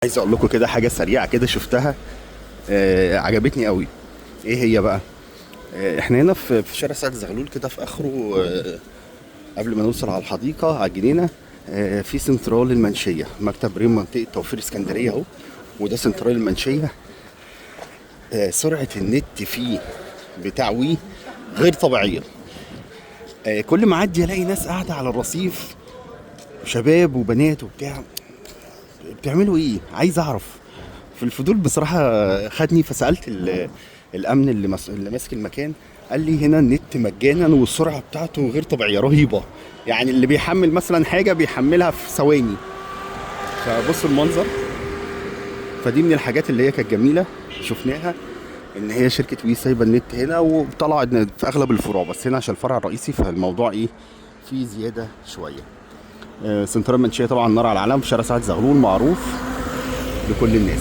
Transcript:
عايز اقول لكم كده حاجه سريعه كده شفتها. عجبتني قوي. ايه هي بقى؟ احنا هنا في شارع سعد زغلول كده في اخره. قبل ما نوصل على الحديقه على الجنينه. في سنترال المنشيه، مكتب ريم منطقه توفير اسكندريه اهو. وده سنترال المنشيه. سرعه النت فيه بتاع وي غير طبيعيه. كل ما اعدي الاقي ناس قاعده على الرصيف، شباب وبنات وبتاع. بتعملوا ايه؟ عايز اعرف. في الفضول بصراحة خدني فسألت الأمن اللي ماسك المكان. قال لي هنا النت مجانا والسرعة بتاعته غير طبيعية رهيبة. يعني اللي بيحمل مثلا حاجة بيحملها في ثواني. فبصوا المنظر. فدي من الحاجات اللي هي كانت جميلة شفناها، ان هي شركة وي سايبة النت هنا وطلعت في اغلب الفروع، بس هنا عشان الفرع الرئيسي فالموضوع ايه فيه زيادة شوية. سنترال منشية طبعا نار على العالم في شارع سعد زغلول، معروف لكل الناس.